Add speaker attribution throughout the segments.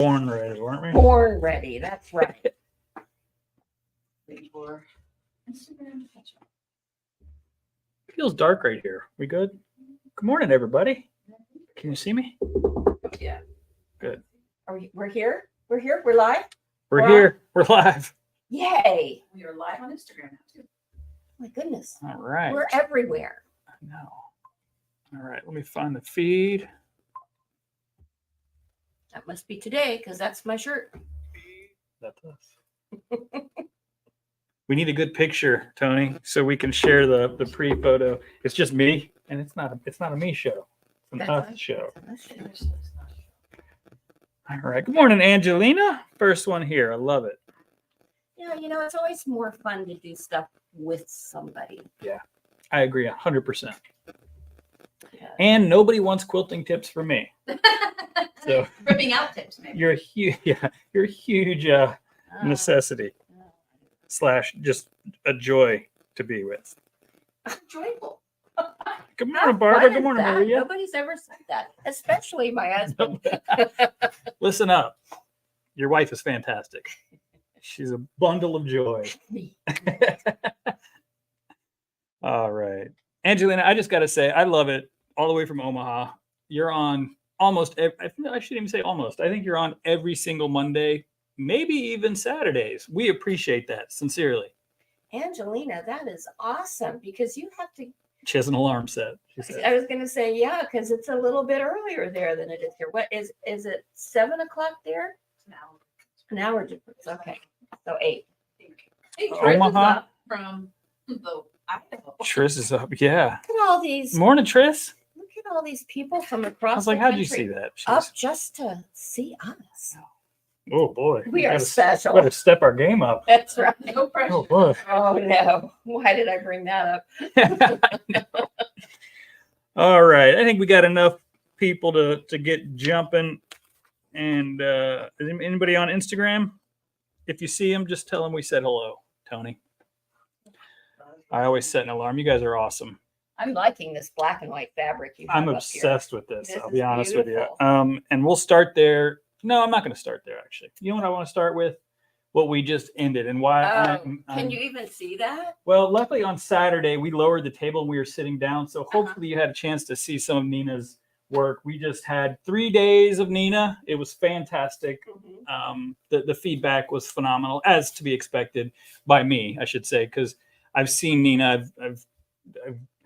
Speaker 1: Born ready, weren't we?
Speaker 2: Born ready. That's right.
Speaker 1: Feels dark right here. We good? Good morning, everybody. Can you see me?
Speaker 2: Yeah.
Speaker 1: Good.
Speaker 2: We're here. We're here. We're live.
Speaker 1: We're here. We're live.
Speaker 2: Yay!
Speaker 3: We are live on Instagram now too.
Speaker 2: My goodness.
Speaker 1: All right.
Speaker 2: We're everywhere.
Speaker 1: I know. All right. Let me find the feed.
Speaker 2: That must be today because that's my shirt.
Speaker 1: That's us. We need a good picture, Tony, so we can share the pre-photo. It's just me, and it's not a me show. It's an us show. All right. Good morning, Angelina. First one here. I love it.
Speaker 2: Yeah, it's always more fun to do stuff with somebody.
Speaker 1: Yeah, I agree 100%. And nobody wants quilting tips from me. So
Speaker 3: Ripping out tips, maybe.
Speaker 1: you're a huge necessity / just a joy to be with.
Speaker 3: Joyful.
Speaker 1: Good morning, Barbara. Good morning,
Speaker 2: that?
Speaker 1: Maria.
Speaker 2: Nobody's ever said that, especially my husband.
Speaker 1: Listen up. Your wife is fantastic. She's a bundle of joy. All right. Angelina, I just got to say, I love it all the way from Omaha. You're on almost, I shouldn't even say almost. I think you're on every single Monday, maybe even Saturdays. We appreciate that, sincerely.
Speaker 2: Angelina, that is awesome because you have to.
Speaker 1: She has an alarm set. She said.
Speaker 2: I was going to say, yeah, because it's a little bit earlier there than it is here. What is it 7 o'clock there? An hour difference. Okay. So 8.
Speaker 1: Omaha?
Speaker 3: From the Idaho.
Speaker 1: Tris is up. Yeah.
Speaker 2: Look at all these.
Speaker 1: Morning, Tris.
Speaker 2: Look at all these people from across
Speaker 1: I was like,
Speaker 2: the
Speaker 1: how'd you
Speaker 2: country
Speaker 1: see that?
Speaker 2: up just to see us.
Speaker 1: Oh, boy.
Speaker 2: We are
Speaker 1: Gotta
Speaker 2: special.
Speaker 1: Better step our game up.
Speaker 2: That's right.
Speaker 3: No pressure.
Speaker 1: Oh, boy.
Speaker 2: Oh, no. Why did I bring that up?
Speaker 1: I know. All right. I think we got enough people to get jumping. And is anybody on Instagram? If you see them, just tell them we said hello, Tony. I always set an alarm. You guys are awesome.
Speaker 2: I'm liking this black and white fabric you have
Speaker 1: I'm
Speaker 2: up
Speaker 1: obsessed with this.
Speaker 2: This
Speaker 1: I'll
Speaker 2: is
Speaker 1: be honest with you.
Speaker 2: beautiful.
Speaker 1: And we'll start there. No, I'm not going to start there, actually. You know what I want to start with? What we just ended and why.
Speaker 2: Here. Can you even see that?
Speaker 1: Well, luckily on Saturday, we lowered the table and we were sitting down. So hopefully you had a chance to see some of Nina's work. We just had 3 days of Nina. It was fantastic.
Speaker 2: Mhm.
Speaker 1: The feedback was phenomenal, as to be expected by me, I should say, because I've seen Nina. I've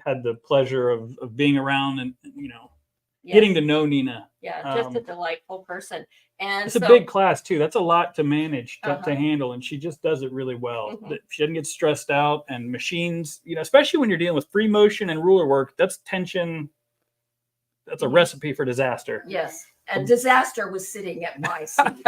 Speaker 1: had the pleasure of being around and,
Speaker 2: Yes.
Speaker 1: getting to know Nina.
Speaker 2: Yeah, just a delightful person. And
Speaker 1: It's a big class too. That's a lot to manage, to
Speaker 2: Uh-huh.
Speaker 1: handle, and she just does it really well.
Speaker 2: Mhm.
Speaker 1: She doesn't get stressed out, and machines, especially when you're dealing with free motion and ruler work, that's tension. That's a
Speaker 2: Mhm.
Speaker 1: recipe for disaster.
Speaker 2: Yes. And disaster was sitting at my seat.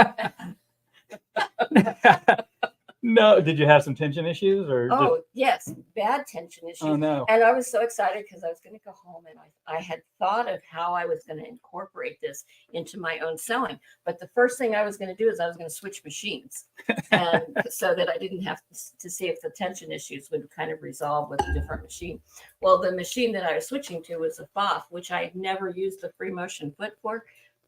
Speaker 1: No, did you have some tension issues or?
Speaker 2: Oh, yes. Bad tension issues.
Speaker 1: Oh no.
Speaker 2: And I was so excited because I was going to go home and I had thought of how I was going to incorporate this into my own sewing. But the first thing I was going to do is I was going to switch machines, and so that I didn't have to see if the tension issues would kind of resolve with a different machine. Well, the machine that I was switching to was a FOF, which I had never used the free motion foot for.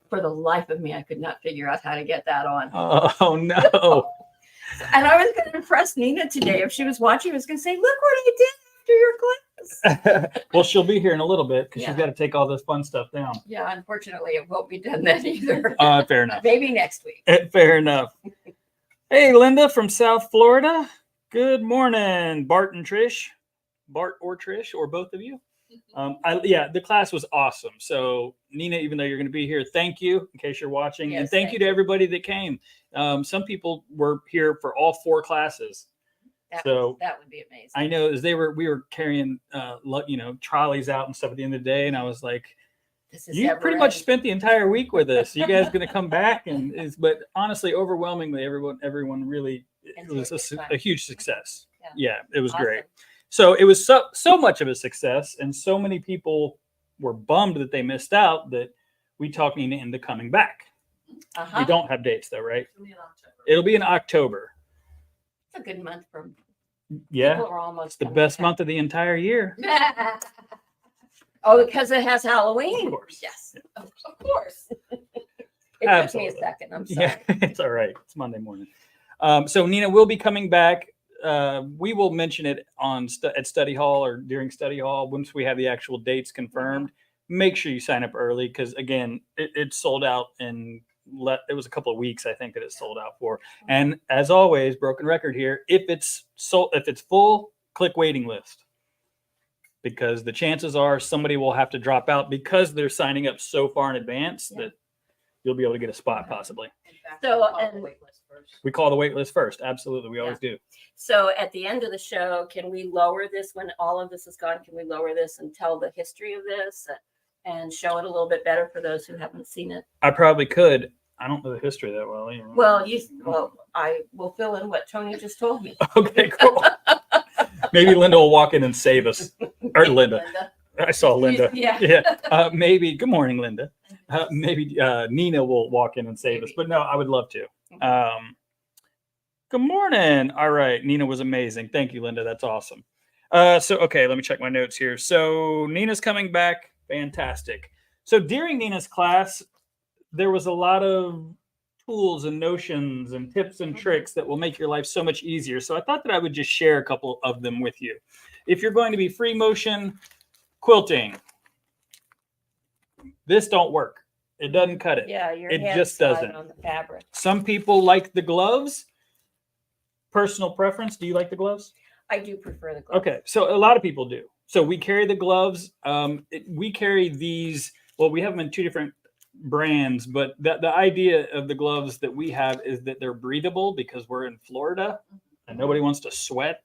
Speaker 2: For the life of me, I could not figure out how to get that on.
Speaker 1: Oh no.
Speaker 2: And I was going to impress Nina today. If she was watching, I was going to say, look what I did after your class.
Speaker 1: Well, she'll be here in a little bit because
Speaker 2: Yeah.
Speaker 1: she's got to take all this fun stuff down.
Speaker 2: Yeah, unfortunately, it won't be done then either.
Speaker 1: Fair enough.
Speaker 2: Maybe next week.
Speaker 1: Fair enough. Hey, Linda from South Florida. Good morning, Bart and Trish. Bart or Trish, or both of you. The class was awesome. So Nina, even though you're going to be here, thank you in case you're watching,
Speaker 2: Yes,
Speaker 1: and thank you to everybody that came. Some people were here for all 4 classes.
Speaker 2: That would be amazing.
Speaker 1: I know as we were carrying, trolleys out and stuff at the end of the day, and I was like,
Speaker 2: This is
Speaker 1: you pretty much spent the entire week with us. You guys going to come back? But honestly, overwhelmingly, everyone really, it was a huge success. Yeah, it was great. So it was so much of a success, and so many people were bummed that they missed out that we talked Nina into coming back. We don't have dates though, right? It'll be in October.
Speaker 2: It's a good month for
Speaker 1: Yeah,
Speaker 2: people are almost
Speaker 1: it's the best month of the entire year.
Speaker 2: Oh, because it has Halloween.
Speaker 1: Of course.
Speaker 2: Yes.
Speaker 3: Of course.
Speaker 2: It took me a
Speaker 1: Absolutely.
Speaker 2: second. I'm sorry.
Speaker 1: Yeah, it's all right. It's Monday morning. So Nina will be coming back. We will mention it at study hall or during study hall once we have the actual dates confirmed. Make sure you sign up early because again, it sold out in it was a couple of weeks I think that it sold out for. And as always, broken record here. If it's full, click waiting list because the chances are somebody will have to drop out because they're signing up so far in advance that you'll be able to get a spot possibly. We call the wait list first. Absolutely. We always do.
Speaker 2: So at the end of the show, can we lower this when all of this is gone? Can we lower this and tell the history of this and show it a little bit better for those who haven't seen it?
Speaker 1: I probably could. I don't know the history that well either.
Speaker 2: Well, I will fill in what Tony just told me.
Speaker 1: Okay, cool. Maybe Linda will walk in and save us. Or Linda. I saw Linda.
Speaker 2: Yeah.
Speaker 1: Maybe. Good morning, Linda. Maybe Nina will walk in and save us. But no, I would love to. Good morning. All right. Nina was amazing. Thank you, Linda. That's awesome. Okay, let me check my notes here. So Nina's coming back. Fantastic. So during Nina's class, there was a lot of tools and notions and tips and tricks that will make your life so much easier. So I thought that I would just share a couple of them with you. If you're going to be free motion quilting, this don't work. It doesn't cut it.
Speaker 2: Yeah, your
Speaker 1: it
Speaker 2: hands
Speaker 1: just
Speaker 2: slide
Speaker 1: doesn't.
Speaker 2: on the fabric.
Speaker 1: Some people like the gloves. Personal preference. Do you like the gloves?
Speaker 2: I do prefer the gloves.
Speaker 1: Okay, so a lot of people do. So we carry the gloves. We carry these. Well, we have them in two different brands, but the idea of the gloves that we have is that they're breathable because we're in Florida and nobody wants to sweat.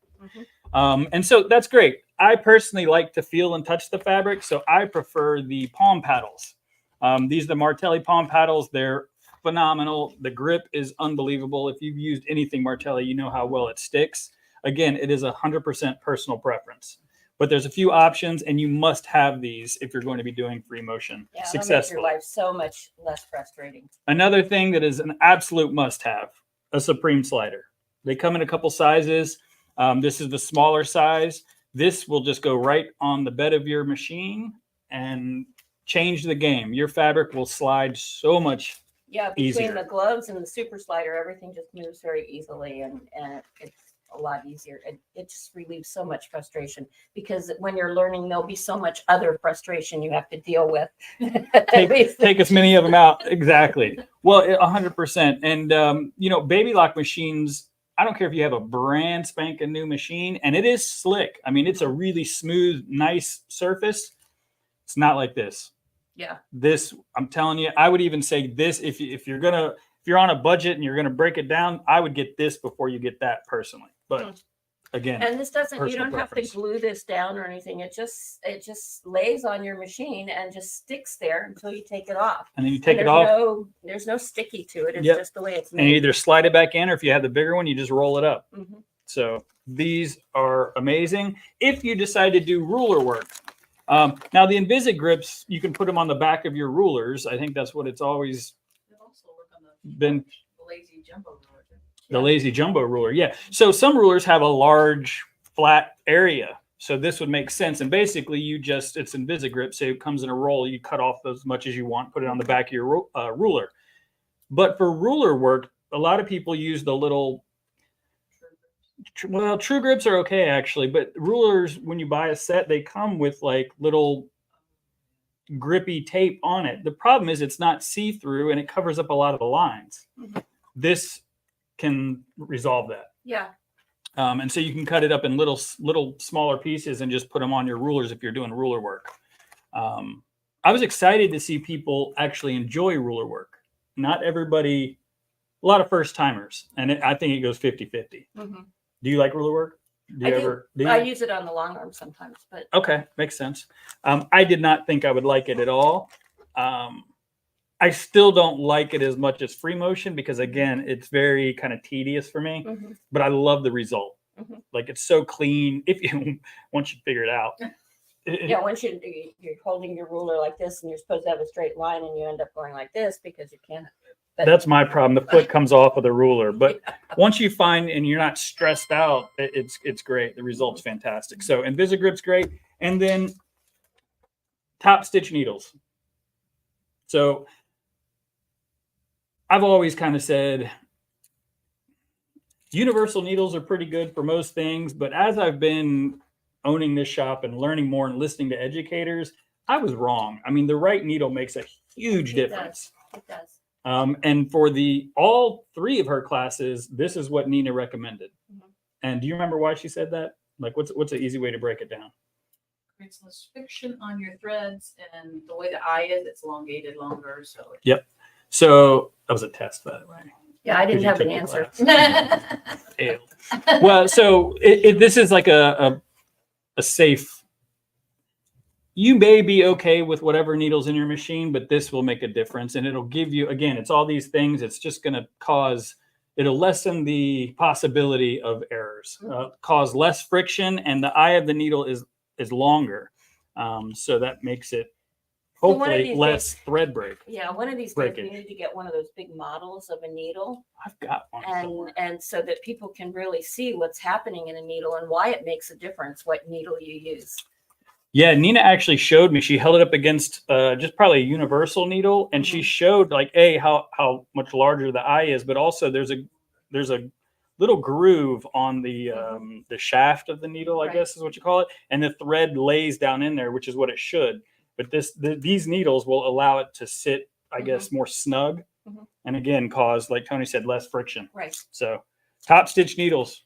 Speaker 1: And so that's great. I personally like to feel and touch the fabric, so I prefer the palm paddles. These are the Martelli palm paddles. They're phenomenal. The grip is unbelievable. If you've used anything Martelli, you know how well it sticks. Again, it is 100% personal preference. But there's a few options, and you must have these if you're going to be doing free motion successfully.
Speaker 2: Make your life so much less frustrating.
Speaker 1: Another thing that is an absolute must-have, a Supreme slider. They come in a couple sizes. This is the smaller size. This will just go right on the bed of your machine and change the game. Your fabric will slide so much
Speaker 2: between the gloves and the super slider, everything just moves very easily, and it's a lot easier. It just relieves so much frustration because when you're learning, there'll be so much other frustration you have to deal with.
Speaker 1: Take as many of them out. Exactly. Well, 100%. And, baby lock machines, I don't care if you have a brand spanking new machine and it is slick. I mean, it's a really smooth, nice surface. It's not like this.
Speaker 2: Yeah.
Speaker 1: This, I'm telling you, I would even say this, if you're on a budget and you're going to break it down, I would get this before you get that personally. But again,
Speaker 2: and this doesn't, you don't
Speaker 1: preference.
Speaker 2: have to glue this down or anything. It just lays on your machine and just sticks there until you take it off.
Speaker 1: And then you take it off.
Speaker 2: There's no sticky to it. It's just the way it's made.
Speaker 1: And you either slide it back in, or if you have the bigger one, you just roll it up. So these are amazing. If you decide to do ruler work, now the Invisi grips, you can put them on the back of your rulers. I think that's what it's always been.
Speaker 3: The lazy jumbo ruler.
Speaker 1: The lazy jumbo ruler, yeah. So some rulers have a large flat area, so this would make sense. And basically, it's Invisi grip, so it comes in a roll. You cut off as much as you want, put it on the back of your ruler. But for ruler work, a lot of people use the little. Well, true grips are okay actually, but rulers, when you buy a set, they come with like little grippy tape on it. The problem is it's not see-through and it covers up a lot of the lines. This can resolve that.
Speaker 2: Yeah.
Speaker 1: And so you can cut it up in little smaller pieces and just put them on your rulers if you're doing ruler work. I was excited to see people actually enjoy ruler work. Not everybody, a lot of first timers, and I think it goes 50-50. Do you like ruler work?
Speaker 2: I use it on the long arm sometimes, but
Speaker 1: okay, makes sense. I did not think I would like it at all. I still don't like it as much as free motion because again, it's very kind of tedious for me. But I love the result. Like it's so clean. Once you figure it out.
Speaker 2: Once you're holding your ruler like this and you're supposed to have a straight line and you end up going like this because you can't.
Speaker 1: That's my problem. The foot comes off of the ruler, but once you find and you're not stressed out, it's great. The result's fantastic. So Invisi grip's great, and then top stitch needles. So I've always kind of said universal needles are pretty good for most things, but as I've been owning this shop and learning more and listening to educators, I was wrong. I mean, the right needle makes a huge difference.
Speaker 2: It does.
Speaker 1: And for all 3 of her classes, this is what Nina recommended.
Speaker 2: Mhm.
Speaker 1: And do you remember why she said that? Like, what's an easy way to break it down?
Speaker 3: Creates less friction on your threads, and the way the eye is, it's elongated longer. So
Speaker 1: Yep. So that was a test, by the way.
Speaker 2: Yeah, I didn't
Speaker 1: You
Speaker 2: have an
Speaker 1: took the
Speaker 2: answer.
Speaker 1: class. Failed. Well, so this is like a safe. You may be okay with whatever needles in your machine, but this will make a difference, and it'll give you, again, it's all these things. It's just going to it'll lessen the possibility of errors, cause less friction, and the eye of the needle is longer, so that makes it
Speaker 2: So one of
Speaker 1: hopefully
Speaker 2: these
Speaker 1: less
Speaker 2: days-
Speaker 1: thread break.
Speaker 2: Yeah, one of these days
Speaker 1: Breakage.
Speaker 2: we need to get one of those big models of a needle,
Speaker 1: I've got one somewhere.
Speaker 2: and so that people can really see what's happening in a needle and why it makes a difference what needle you use.
Speaker 1: Yeah, Nina actually showed me. She held it up against just probably a universal needle, and she showed like how much larger the eye is, but also there's a little groove on the shaft of the needle, I
Speaker 2: Right.
Speaker 1: guess is what you call it, and the thread lays down in there, which is what it should. But these needles will allow it to sit, I guess, more snug, and again cause, like Tony said, less friction.
Speaker 2: Right.
Speaker 1: So, top stitch needles,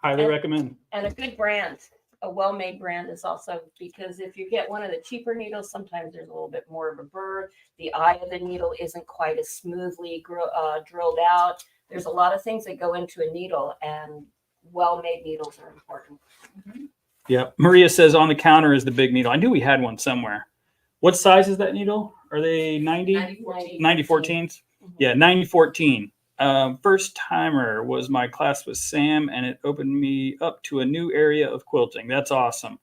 Speaker 1: highly
Speaker 2: And-
Speaker 1: recommend.
Speaker 2: And a good brand, a well-made brand is also, because if you get one of the cheaper needles, sometimes there's a little bit more of a burr. The eye of the needle isn't quite as smoothly drilled out. There's a lot of things that go into a needle, and well-made needles are important.
Speaker 1: Yep. Maria says on the counter is the big needle. I knew we had one somewhere. What size is that needle? Are they 90? 9014s? Yeah, 9014. First timer was my class with Sam, and it opened me up to a new area of quilting. That's awesome.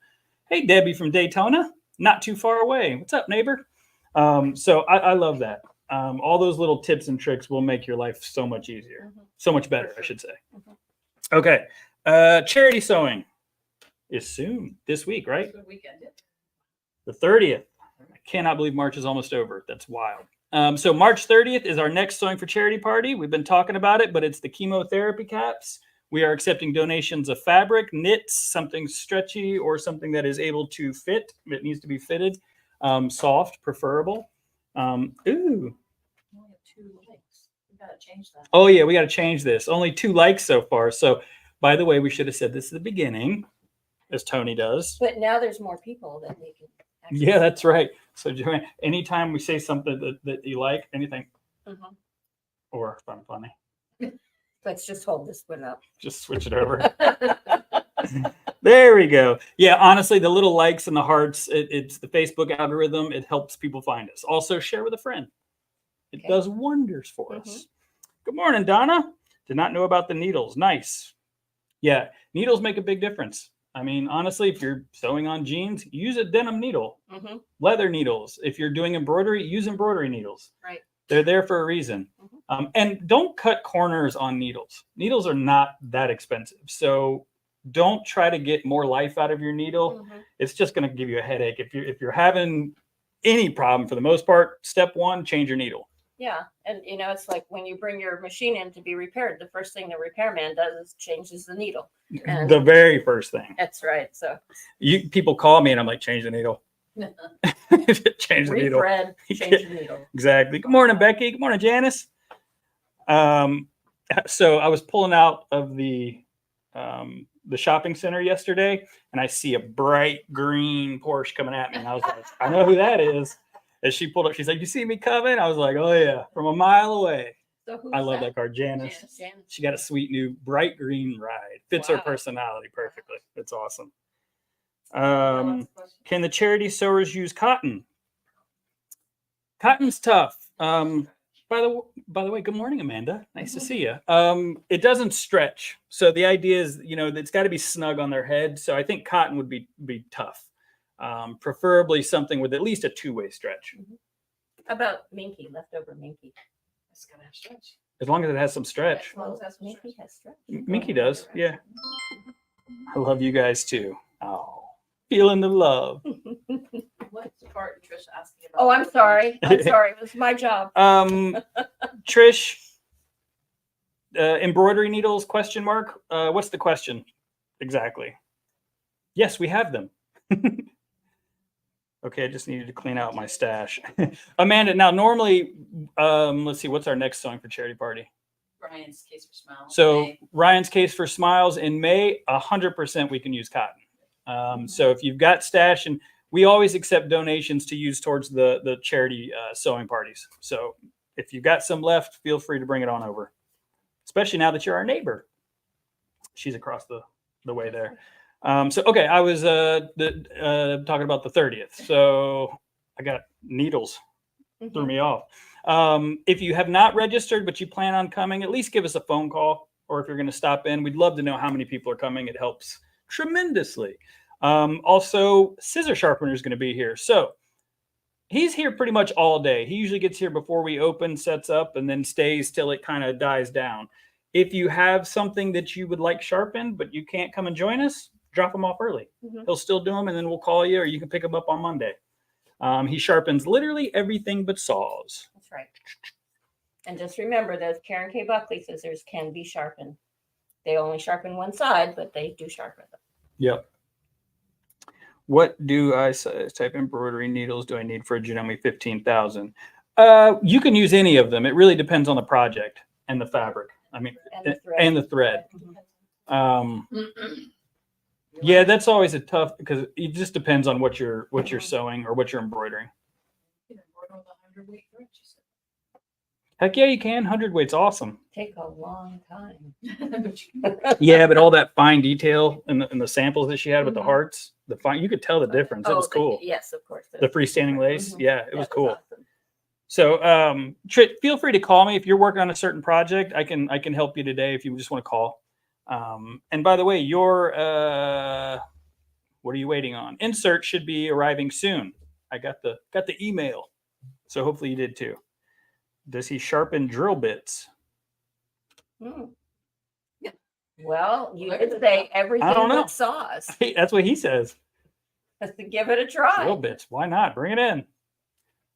Speaker 1: Hey, Debbie from Daytona, not too far away. What's up, neighbor? So I love that. All those little tips and tricks will make your life so much easier, so much better, I should say. Okay. Charity sewing is soon this week, right?
Speaker 3: Good weekend. Yeah.
Speaker 1: The 30th. I cannot believe March is almost over. That's wild. So March 30th is our next Sewing for Charity party. We've been talking about it, but it's the chemotherapy caps. We are accepting donations of fabric, knits, something stretchy, or something that is able to fit. It needs to be fitted. Soft, preferable. Ooh.
Speaker 3: We only have 2 links. We gotta change that.
Speaker 1: Oh, yeah, we got to change this. Only 2 likes so far. So, by the way, we should have said this at the beginning, as Tony does.
Speaker 2: But now there's more people that they can. actually
Speaker 1: Yeah,
Speaker 2: see.
Speaker 1: that's right. So, Joann, anytime we say something that you like, anything,
Speaker 2: Mhm.
Speaker 1: or if I'm funny,
Speaker 2: Let's just hold this one up.
Speaker 1: just switch it over. There we go. Yeah, honestly, the little likes and the hearts, it's the Facebook algorithm. It helps people find us. Also, share with a friend. It
Speaker 2: Okay.
Speaker 1: does wonders for us. Good morning, Donna. Did not know about the needles. Nice. Yeah, needles make a big difference. I mean, honestly, if you're sewing on jeans, use a denim needle.
Speaker 2: Mhm.
Speaker 1: Leather needles. If you're doing embroidery, use embroidery needles.
Speaker 2: Right.
Speaker 1: They're there for a reason. And don't cut corners on needles. Needles are not that expensive. So don't try to get more life out of your needle.
Speaker 2: Mhm.
Speaker 1: It's just going to give you a headache. If you're having any problem, for the most part, step 1, change your needle.
Speaker 2: Yeah, and it's like when you bring your machine in to be repaired, the first thing the repairman does is changes the needle. And
Speaker 1: The very first thing.
Speaker 2: that's right. So
Speaker 1: People call me and I'm like, change the needle. Change the needle.
Speaker 2: rethread, change the needle.
Speaker 1: Exactly. Good morning, Becky. Good morning, Janice. So I was pulling out of the shopping center yesterday, and I see a bright green Porsche coming at me, and I was like, I know who that is. As she pulled up, she's like, "You see me coming?" I was like, "Oh yeah," from a mile away.
Speaker 2: So who's
Speaker 1: I love that car, Janice.
Speaker 2: Janice.
Speaker 1: She got a sweet new bright green ride. Fits her
Speaker 2: Wow.
Speaker 1: personality perfectly. It's awesome.
Speaker 3: Question.
Speaker 1: Can the charity sewers use cotton? Cotton's tough. By the way, good morning, Amanda. Nice to see you. It doesn't stretch, so the idea is, it's got to be snug on their head. So I think cotton would be tough. Preferably something with at least a 2-way stretch,
Speaker 2: How about Minky, leftover Minky?
Speaker 3: It's gotta have stretch.
Speaker 1: as long as it has some stretch.
Speaker 3: As long as that's
Speaker 2: Minky
Speaker 3: stretch.
Speaker 2: has stretch.
Speaker 1: Minky does, yeah. I love you guys too. Oh, feeling the love.
Speaker 3: What's the part Trish asked me
Speaker 2: Oh, I'm sorry. I'm sorry. It was my job.
Speaker 1: Trish, embroidery needles, question mark. What's the question exactly? Yes, we have them. Okay, I just needed to clean out my stash. Amanda, now normally, let's see, what's our next song for charity party?
Speaker 3: Ryan's Case for Smiles.
Speaker 1: So
Speaker 3: May.
Speaker 1: Ryan's Case for Smiles in May, 100% we can use cotton. So if you've got stash, and we always accept donations to use towards the charity sewing parties. So if you've got some left, feel free to bring it on over, especially now that you're our neighbor. She's across the way there. So, okay, I was talking about the 30th. So I got needles, threw me off. If you have not registered, but you plan on coming, at least give us a phone call. Or if you're going to stop in, we'd love to know how many people are coming. It helps tremendously. Also, Scissor Sharpener is going to be here. So he's here pretty much all day. He usually gets here before we open, sets up, and then stays till it kind of dies down. If you have something that you would like sharpened, but you can't come and join us, drop them off early. He'll still do them, and then we'll call you, or you can pick them up on Monday. He sharpens literally everything but saws.
Speaker 2: That's right. And just remember, those Karen K. Buckley scissors can be sharpened. They only sharpen one side, but they do sharpen them.
Speaker 1: Yep. What do I type embroidery needles do I need for a Janome 15,000? You can use any of them. It really depends on the project and the fabric. I mean, and the thread. Yeah, that's always a tough, because it just depends on what you're sewing or what you're embroidering.
Speaker 3: You can embroider with a 100-weight thread, she said.
Speaker 1: Heck yeah, you can. 100-weight's awesome.
Speaker 2: Take a long time.
Speaker 1: Yeah, but all that fine detail and the samples that she had with the hearts, you could tell the difference. It was cool.
Speaker 2: Yes, of course.
Speaker 1: The freestanding lace. Yeah, it was cool.
Speaker 2: Awesome.
Speaker 1: So, feel free to call me if you're working on a certain project. I can help you today if you just want to call. And by the way, your what are you waiting on? Insert should be arriving soon. I got the email, so hopefully you did too. Does he sharpen drill bits?
Speaker 2: Well, you could say everything
Speaker 1: I don't know.
Speaker 2: but saws.
Speaker 1: That's what he says.
Speaker 2: Just to give it a try.
Speaker 1: Drill bits. Why not? Bring it in.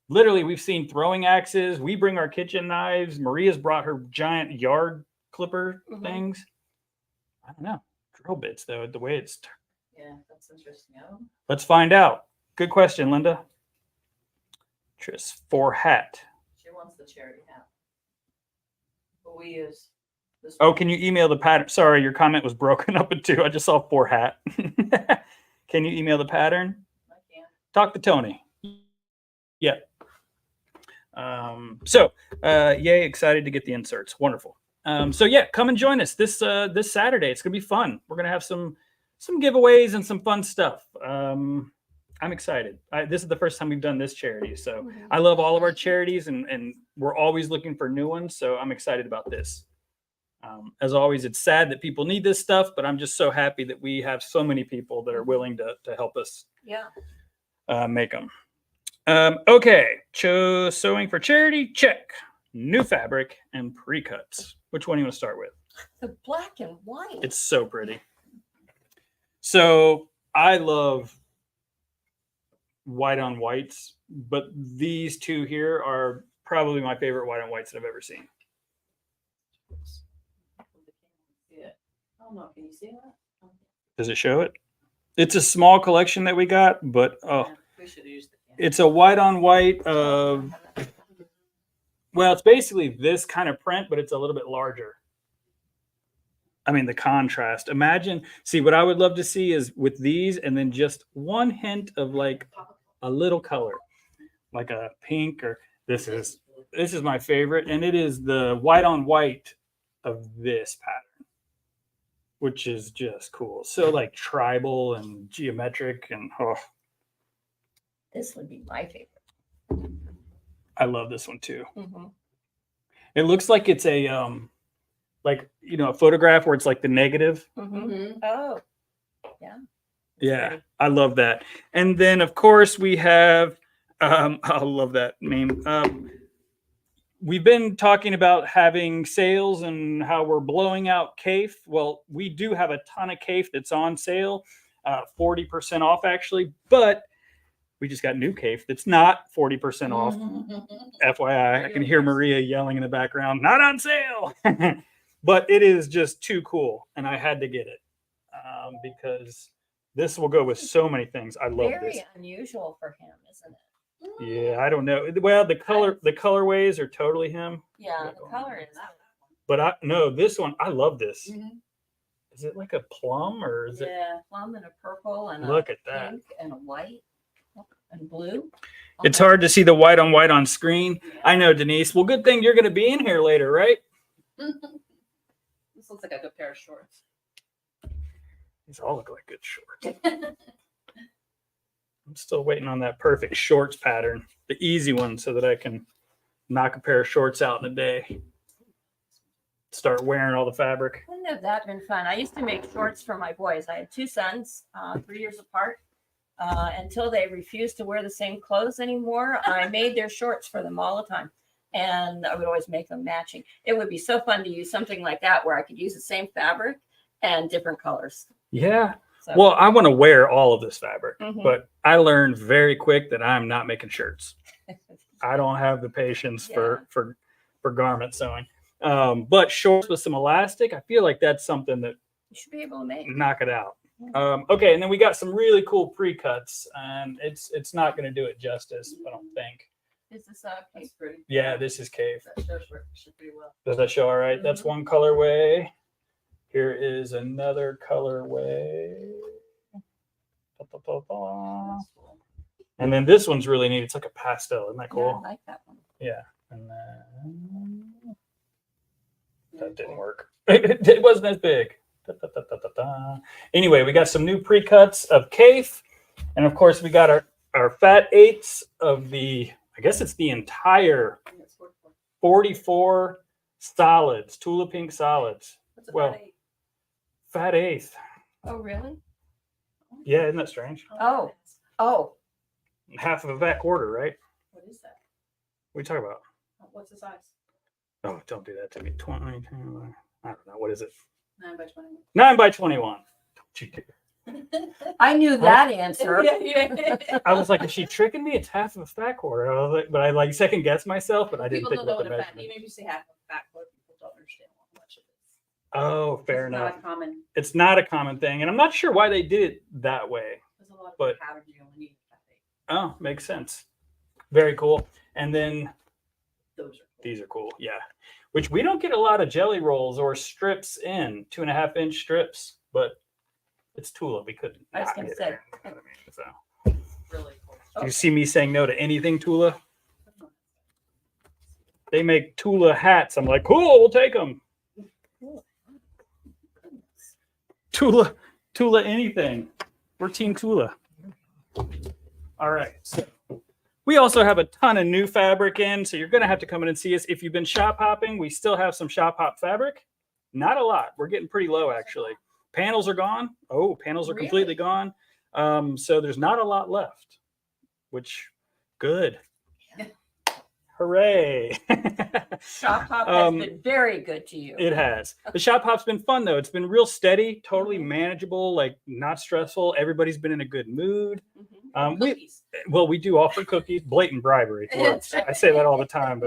Speaker 1: Literally, we've seen throwing axes. We bring our kitchen knives. Maria's brought her giant yard clipper things. I don't know. Drill bits, though, the way it's.
Speaker 3: Yeah, that's interesting.
Speaker 1: Let's find out. Good question, Linda. Tris, for hat.
Speaker 3: She wants the charity hat. But we use this.
Speaker 1: Oh, can you email the pattern? Sorry, your comment was broken up in two. I just saw for hat. Can you email the pattern?
Speaker 3: I can.
Speaker 1: Talk to Tony. Yeah. Yay, excited to get the inserts. Wonderful. So yeah, come and join us this Saturday. It's gonna be fun. We're gonna have some giveaways and some fun stuff. I'm excited. This is the first time we've done this charity, so I love all of our charities, and we're always looking for new ones. So I'm excited about this. As always, it's sad that people need this stuff, but I'm just so happy that we have so many people that are willing to help us. Make them. Okay, chose sewing for charity, check. New fabric and pre-cuts. Which one do you want to start with?
Speaker 2: The black and white.
Speaker 1: It's so pretty. So I love white on whites, but these two here are probably my favorite white on whites that I've ever seen.
Speaker 3: I don't know. Can you see that?
Speaker 1: Does it show it? It's a small collection that we got, but
Speaker 3: We should use the camera.
Speaker 1: it's a white on white. Well, it's basically this kind of print, but it's a little bit larger. I mean, the contrast. Imagine, see, what I would love to see is with these, and then just one hint of like a little color, like a pink, or this is my favorite, and it is the white on white of this pattern, which is just cool. So like tribal and geometric, and
Speaker 2: This would be my favorite.
Speaker 1: I love this one too. It looks like it's a like, a photograph where it's like the negative.
Speaker 2: Oh, yeah.
Speaker 1: Yeah, I love that. And then of course we have I love that name. We've been talking about having sales and how we're blowing out CAFE. Well, we do have a ton of CAFE that's on sale, 40% off actually, but We just got new Cafe that's not 40% off. FYI, I can hear Maria yelling in the background, not on sale. But it is just too cool, and I had to get it because this will go with so many things. I love
Speaker 2: Very
Speaker 1: this.
Speaker 2: unusual for him, isn't it?
Speaker 1: Yeah, I don't know. Well, the colorways are totally him.
Speaker 2: Yeah, the color is.
Speaker 1: But this one, I love this. Is it like a plum or is it?
Speaker 2: Yeah, plum and a purple and
Speaker 1: Look
Speaker 2: a
Speaker 1: at that.
Speaker 2: pink and a white and blue.
Speaker 1: It's hard to see the white on white on screen. I know, Denise. Well, good thing you're going to be in here later, right?
Speaker 3: This looks like a good pair of shorts.
Speaker 1: These all look like good shorts. I'm still waiting on that perfect shorts pattern, the easy one, so that I can knock a pair of shorts out in a day. Start wearing all the fabric.
Speaker 2: Wouldn't have that been fun? I used to make shorts for my boys. I had 2 sons, 3 years apart. Until they refused to wear the same clothes anymore, I made their shorts for them all the time. And I would always make them matching. It would be so fun to use something like that where I could use the same fabric and different colors.
Speaker 1: Yeah.
Speaker 2: So,
Speaker 1: Well, I want to wear all of this fabric,
Speaker 2: Mhm.
Speaker 1: but I learned very quick that I'm not making shirts. I don't have the patience for garment sewing. But shorts with some elastic, I feel like that's something that
Speaker 2: you should be able to make.
Speaker 1: knock it out. Okay, and then we got some really cool pre-cuts, and it's not going to do it justice, I don't think.
Speaker 2: Is this
Speaker 3: That's pretty.
Speaker 1: Yeah, this is Cave.
Speaker 3: That should pretty well.
Speaker 1: Does that show all right? That's one colorway. Here is another colorway. And then this one's really neat. It's like a pastel. Isn't that
Speaker 2: Yeah,
Speaker 1: cool?
Speaker 2: I like that one.
Speaker 1: Yeah. And then that didn't work. It wasn't as big. Anyway, we got some new pre-cuts of Cafe. And of course, we got our fat eighths of the, I guess it's the entire 44 solids, Tula Pink solids.
Speaker 3: What's a
Speaker 1: Well,
Speaker 3: fat eight?
Speaker 1: Fat eighth.
Speaker 2: Oh, really?
Speaker 1: Yeah, isn't that strange?
Speaker 2: Oh,
Speaker 1: Half of a fat quarter, right?
Speaker 3: What is that?
Speaker 1: What are you talking about?
Speaker 3: What's the size?
Speaker 1: Oh, don't do that to me. 20, I don't know. What is it?
Speaker 3: 9 by 21.
Speaker 1: 9 by 21. Don't you do that.
Speaker 2: I knew that answer.
Speaker 1: I was like, is she tricking me? It's half of a fat quarter. I was like, but I like second guessed myself, but I didn't
Speaker 3: People
Speaker 1: think
Speaker 3: don't know
Speaker 1: about the
Speaker 3: what a fat.
Speaker 1: measurement.
Speaker 3: Maybe you say half a fat quarter. People don't understand how much it is.
Speaker 1: Oh, fair
Speaker 3: It's
Speaker 1: enough.
Speaker 3: Not common.
Speaker 1: It's not a common thing, and I'm not sure why they did it that way.
Speaker 3: There's a lot of
Speaker 1: But-
Speaker 3: patterns you only need a fat eight.
Speaker 1: Oh, makes sense. Very cool. And then
Speaker 3: Those are cool.
Speaker 1: these are cool. Yeah. Which we don't get a lot of jelly rolls or strips in 2.5-inch strips, but it's Tula. We couldn't.
Speaker 2: I was
Speaker 1: not
Speaker 2: gonna
Speaker 1: get
Speaker 2: say.
Speaker 1: it. You know what I mean? So,
Speaker 3: Really cool.
Speaker 1: do you see me saying no to anything Tula? They make Tula hats. I'm like, cool, we'll take them. Tula anything. We're Team Tula. All right. So we also have a ton of new fabric in, so you're going to have to come in and see us. If you've been shop hopping, we still have some shop hop fabric. Not a lot. We're getting pretty low, actually. Panels are gone. Oh, panels are completely gone. So there's not a lot left, which good. Hooray.
Speaker 2: Shop Hop has been very good to you.
Speaker 1: It has. The shop hop's been fun, though. It's been real steady, totally manageable, like not stressful. Everybody's been in a good mood.
Speaker 3: Cookies.
Speaker 1: We do offer cookies, blatant bribery. I say that all the time,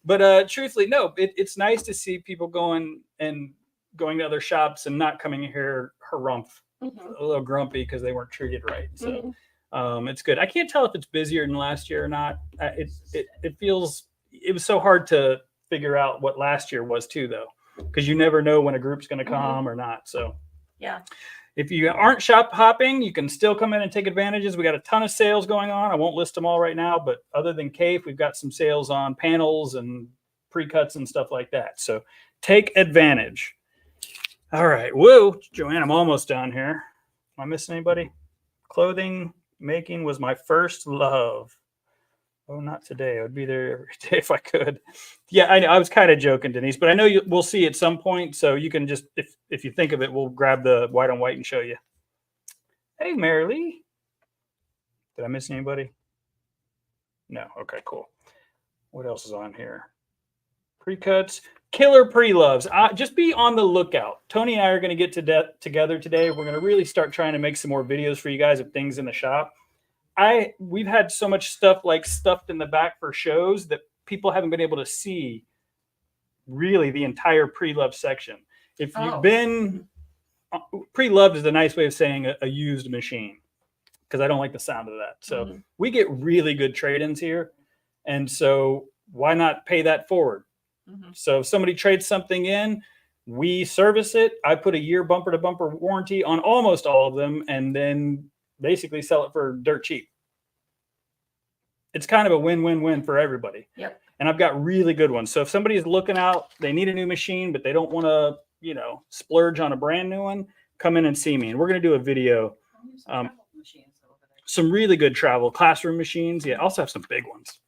Speaker 1: but truthfully, no, it's nice to see people going to other shops and not coming here harumph, a little grumpy because they weren't treated right. So it's good. I can't tell if it's busier than last year or not. It feels, it was so hard to figure out what last year was too, though, because you never know when a group's going to come or not. So
Speaker 2: Yeah.
Speaker 1: if you aren't shop hopping, you can still come in and take advantages. We got a ton of sales going on. I won't list them all right now, but other than Cape, we've got some sales on panels and pre-cuts and stuff like that. So take advantage. All right. Whoa, Joann, I'm almost done here. Am I missing anybody? Clothing making was my first love. Oh, not today. I would be there every day if I could. Yeah, I know. I was kind of joking, Denise, but I know we'll see at some point. So you can just, if you think of it, we'll grab the white on white and show you. Hey, Mary Lee. Did I miss anybody? No. Okay, cool. What else is on here? Pre-cuts. Killer pre-loves. Just be on the lookout. Tony and I are going to get together today. We're going to really start trying to make some more videos for you guys of things in the shop. we've had so much stuff like stuffed in the back for shows that people haven't been able to see really the entire pre-loved section. If you've been pre-loved is a nice way of saying a used machine, because I don't like the sound of that. So we get really good trade-ins here. And so why not pay that forward? So if somebody trades something in, we service it. I put a year bumper to bumper warranty on almost all of them, and then basically sell it for dirt cheap. It's kind of a win-win-win for everybody.
Speaker 2: Yep.
Speaker 1: And I've got really good ones. So if somebody's looking out, they need a new machine, but they don't want to, splurge on a brand new one, come in and see me. And we're going to do a video. Some really good travel classroom machines. Yeah, also have some big ones.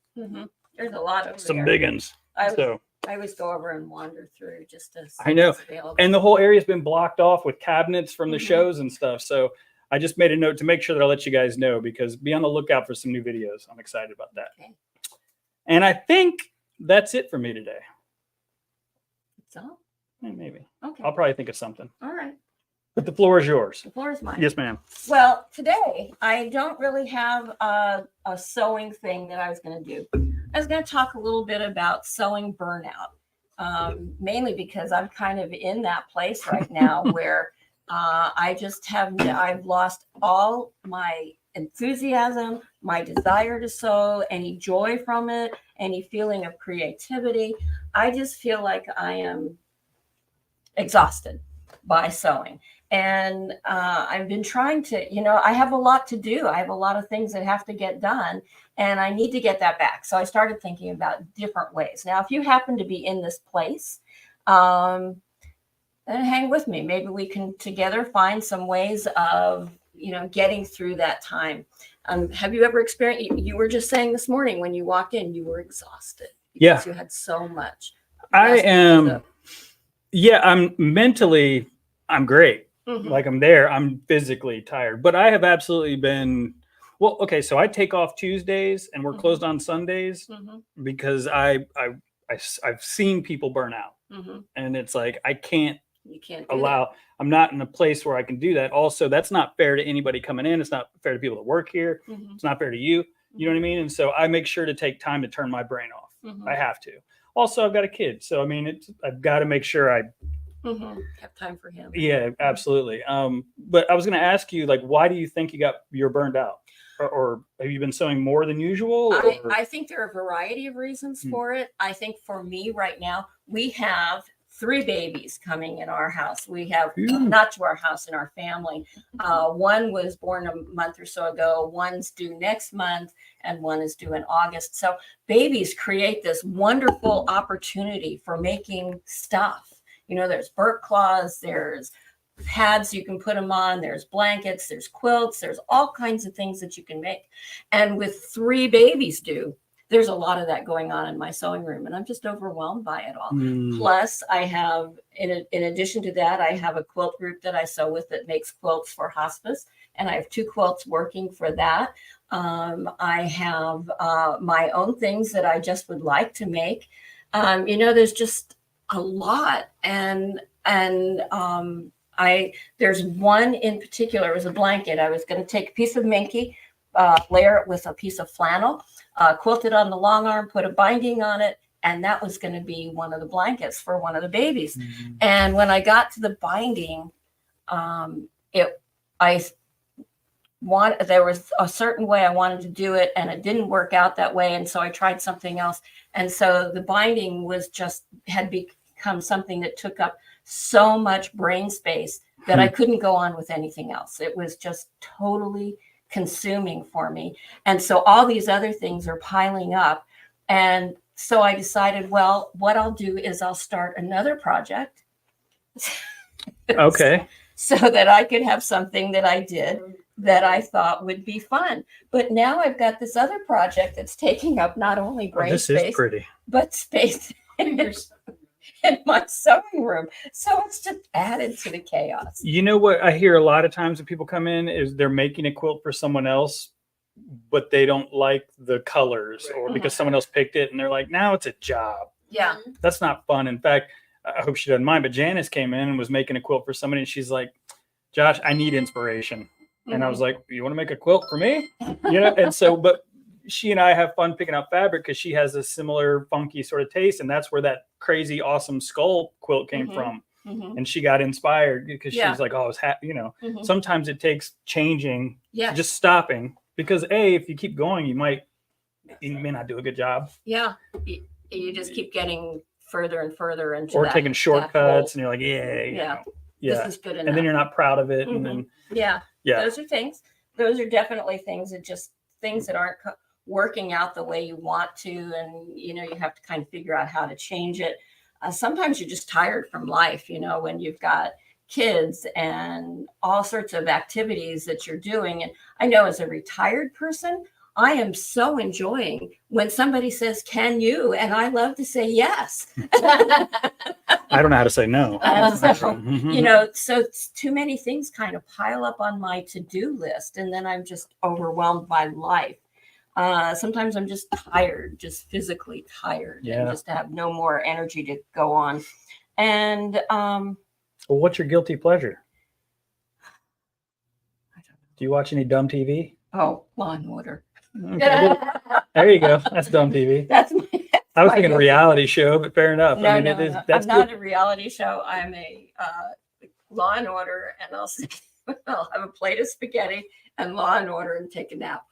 Speaker 2: There's a lot of
Speaker 1: some big ones.
Speaker 2: I always go over and wander through just to see
Speaker 1: I know.
Speaker 2: what's available.
Speaker 1: And the whole area's been blocked off with cabinets from the shows and stuff. So I just made a note to make sure that I'll let you guys know, because be on the lookout for some new videos. I'm excited about that.
Speaker 2: Okay.
Speaker 1: And I think that's it for me today.
Speaker 2: So?
Speaker 1: Maybe.
Speaker 2: Okay.
Speaker 1: I'll probably think of something.
Speaker 2: All right.
Speaker 1: But the floor is yours.
Speaker 2: The floor is mine.
Speaker 1: Yes, ma'am.
Speaker 2: Well, today I don't really have a sewing thing that I was going to do. I was going to talk a little bit about sewing burnout, mainly because I'm kind of in that place right now where I've lost all my enthusiasm, my desire to sew, any joy from it, any feeling of creativity. I just feel like I am exhausted by sewing. And I've been trying to, I have a lot to do. I have a lot of things that have to get done, and I need to get that back. So I started thinking about different ways. Now, if you happen to be in this place, then hang with me. Maybe we can together find some ways of, getting through that time. Have you ever experienced, you were just saying this morning when you walked in, you were exhausted because you had so much. I'm mentally, I'm great. Like I'm there, I'm physically tired, but I have absolutely been, so I take off Tuesdays and we're closed on Sundays because I've seen people burn out and it's like, you can't allow, I'm not in a place where I can do that. Also, that's not fair to anybody coming in. It's not fair to people that work here. It's not fair to you. You know what I mean? And so I make sure to take time to turn my brain off. I have to. Also, I've got a kid. So, I mean, I've got to make sure I have time for him.
Speaker 1: Yeah, absolutely. But I was going to ask you, like, why do you think you're burned out? Or have you been sewing more than usual?
Speaker 2: I think there are a variety of reasons for it. I think for me right now, we have 3 babies coming in our house. We have not to our house, in our family. One was born a month or so ago. One's due next month, and one is due in August. So babies create this wonderful opportunity for making stuff. There's burp cloths, there's pads you can put them on, there's blankets, there's quilts, there's all kinds of things that you can make. And with 3 babies due, there's a lot of that going on in my sewing room, and I'm just overwhelmed by it all. Plus, I have, in addition to that, I have a quilt group that I sew with that makes quilts for hospice, and I have 2 quilts working for that. I have my own things that I just would like to make. There's just a lot, and there's one in particular. It was a blanket. I was going to take a piece of minky, layer it with a piece of flannel, quilt it on the long arm, put a binding on it, and that was going to be one of the blankets for one of the babies. And when I got to the binding, there was a certain way I wanted to do it, and it didn't work out that way, and so I tried something else. And so the binding had become something that took up so much brain space that I couldn't go on with anything else. It was just totally consuming for me. And so all these other things are piling up. And so I decided, well, what I'll do is I'll start another project.
Speaker 1: Okay.
Speaker 2: So that I could have something that I did that I thought would be fun. But now I've got this other project that's taking up not only brain space, but space in my sewing room. So it's just added to the chaos.
Speaker 1: You know what I hear a lot of times when people come in is they're making a quilt for someone else, but they don't like the colors or because someone else picked it, and they're like, now it's a job.
Speaker 2: Yeah.
Speaker 1: That's not fun. In fact, I hope she doesn't mind, but Janice came in and was making a quilt for somebody, and she's like, Josh, I need inspiration. And I was like, you want to make a quilt for me? And so, but she and I have fun picking out fabric because she has a similar funky sort of taste. And that's where that crazy, awesome skull quilt came from. And she got inspired because she's like, oh, I was happy. Sometimes it takes changing, just stopping, because if you keep going, you may not do a good job.
Speaker 2: Yeah. You just keep getting further and further into
Speaker 1: taking shortcuts, and you're like, this
Speaker 2: is good enough.
Speaker 1: And then you're not proud of it. And then,
Speaker 2: those are things. Those are definitely things that just things that aren't working out the way you want to. And, you have to kind of figure out how to change it. Sometimes you're just tired from life, when you've got kids and all sorts of activities that you're doing. And I know as a retired person, I am so enjoying when somebody says, can you? And I love to say yes.
Speaker 1: I don't know how to say no.
Speaker 2: So too many things kind of pile up on my to-do list. And then I'm just overwhelmed by life. Sometimes I'm just tired, just physically tired, and just to have no more energy to go on. And
Speaker 1: well, what's your guilty pleasure?
Speaker 2: I don't know.
Speaker 1: Do you watch any dumb TV?
Speaker 2: Oh, Law and Order.
Speaker 1: Okay. There you go. That's dumb TV. I was thinking a reality show, but fair enough.
Speaker 2: No, I'm not a reality show. I'm a Law and Order, and I'll have a plate of spaghetti and Law and Order and take a nap.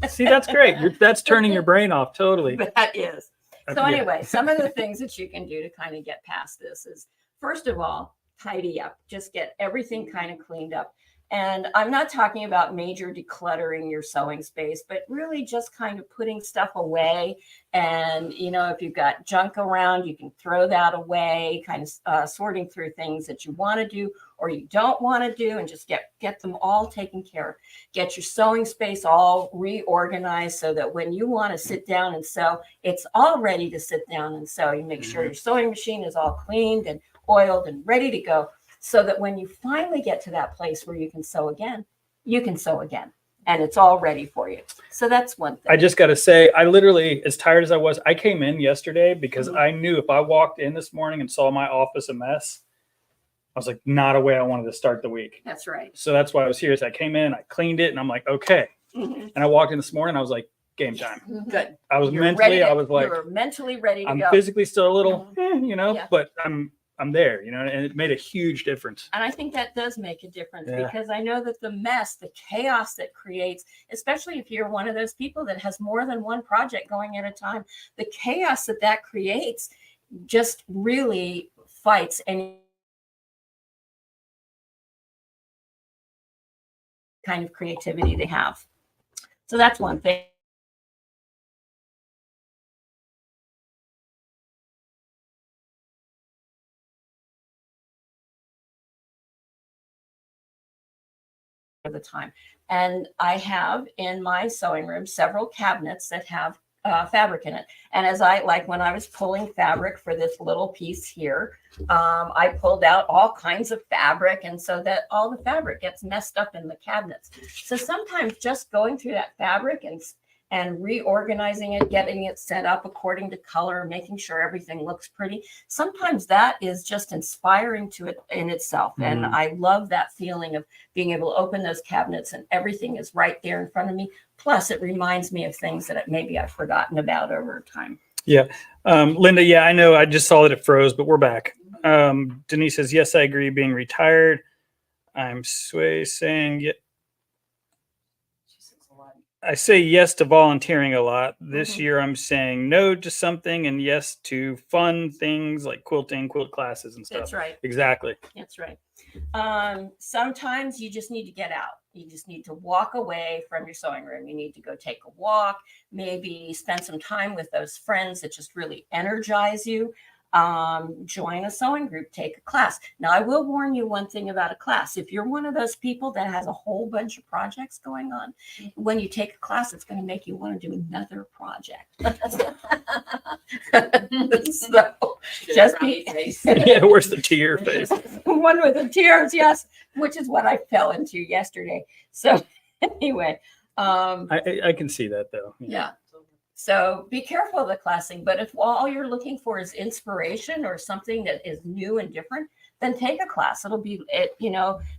Speaker 1: See, that's great. That's turning your brain off totally.
Speaker 2: That is. So anyway, some of the things that you can do to kind of get past this is, first of all, tidy up. Just get everything kind of cleaned up. And I'm not talking about major decluttering your sewing space, but really just kind of putting stuff away. And, if you've got junk around, you can throw that away, kind of sorting through things that you want to do or you don't want to do, and just get them all taken care of. Get your sewing space all reorganized so that when you want to sit down and sew, it's all ready to sit down and sew. You make sure your sewing machine is all cleaned and oiled and ready to go, so that when you finally get to that place where you can sew again, you can sew again, and it's all ready for you. So that's one thing.
Speaker 1: I just got to say, I literally, as tired as I was, I came in yesterday because I knew if I walked in this morning and saw my office a mess, I was like, not a way I wanted to start the week.
Speaker 2: That's right.
Speaker 1: So that's why I was here. So I came in, I cleaned it, and I'm like, okay. And I walked in this morning, I was like, game time.
Speaker 2: Good.
Speaker 1: I was
Speaker 2: You're
Speaker 1: mentally,
Speaker 2: ready
Speaker 1: I was like,
Speaker 2: you were mentally ready to
Speaker 1: I'm
Speaker 2: go.
Speaker 1: physically still a little, but I'm there, and it made a huge difference.
Speaker 2: And I think that does make a difference because I know that the mess, the chaos that creates, especially if you're one of those people that has more than one project going at a time, the chaos that creates just really fights any kind of creativity they have. So that's one thing. The time. And I have in my sewing room several cabinets that have fabric in it. And as when I was pulling fabric for this little piece here, I pulled out all kinds of fabric, and so that all the fabric gets messed up in the cabinets. So sometimes just going through that fabric and reorganizing it, getting it set up according to color, making sure everything looks pretty. Sometimes that is just inspiring to it in itself. And I love that feeling of being able to open those cabinets and everything is right there in front of me. Plus it reminds me of things that maybe I've forgotten about over time.
Speaker 1: Yeah. Linda, I know I just saw that it froze, but we're back. Denise says, yes, I agree. Being retired. I'm saying, I say yes to volunteering a lot. This year I'm saying no to something and yes to fun things like quilting, quilt classes and stuff.
Speaker 2: That's right.
Speaker 1: Exactly.
Speaker 2: That's right. Sometimes you just need to get out. You just need to walk away from your sewing room. You need to go take a walk, maybe spend some time with those friends that just really energize you. Join a sewing group, take a class. Now, I will warn you one thing about a class. If you're one of those people that has a whole bunch of projects going on, when you take a class, it's going to make you want to do another project. So just be,
Speaker 1: yeah, where's the tear face?
Speaker 2: One with the tears, yes, which is what I fell into yesterday. So anyway,
Speaker 1: I can see that though.
Speaker 2: Yeah. So be careful of the classing. But if all you're looking for is inspiration or something that is new and different, then take a class. It'll be,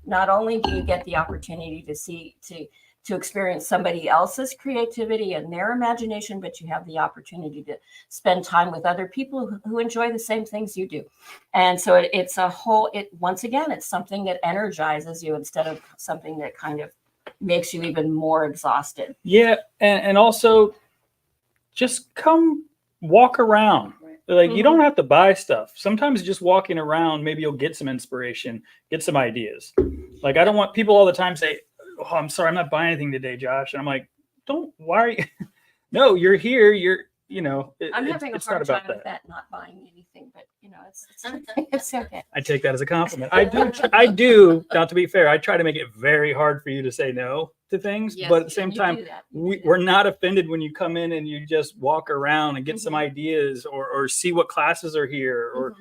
Speaker 2: not only do you get the opportunity to experience somebody else's creativity and their imagination, but you have the opportunity to spend time with other people who enjoy the same things you do. And so once again, it's something that energizes you instead of something that kind of makes you even more exhausted.
Speaker 1: Yeah. And also just come walk around. Like you don't have to buy stuff. Sometimes just walking around, maybe you'll get some inspiration, get some ideas. Like I don't want people all the time say, "Oh, I'm sorry, I'm not buying anything today, Josh." And I'm like, why are you? No, you're here.
Speaker 2: I'm having a hard time with that, not buying anything, but it's okay.
Speaker 1: I take that as a compliment. I do, not to be fair, I try to make it very hard for you to say no to things,
Speaker 2: Yes,
Speaker 1: but at the same time,
Speaker 2: we're
Speaker 1: we're not offended when you come in and you just walk around and get some ideas or see what classes are here or,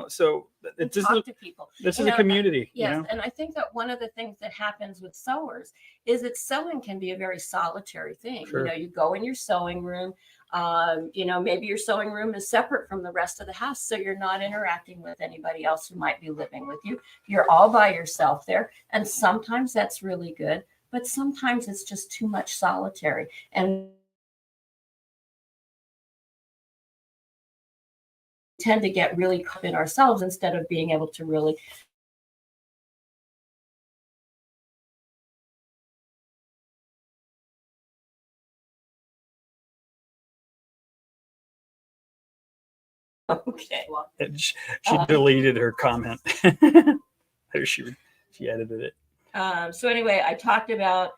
Speaker 1: so it's just,
Speaker 2: talk to people.
Speaker 1: This is a community.
Speaker 2: Yes. And I think that one of the things that happens with sewers is that sewing can be a very solitary thing.
Speaker 1: Sure.
Speaker 2: You go in your sewing room, maybe your sewing room is separate from the rest of the house. So you're not interacting with anybody else who might be living with you. You're all by yourself there. And sometimes that's really good, but sometimes it's just too much solitary. And tend to get really caught in ourselves instead of being able to really okay.
Speaker 1: She deleted her comment. she edited it.
Speaker 2: So anyway, I talked about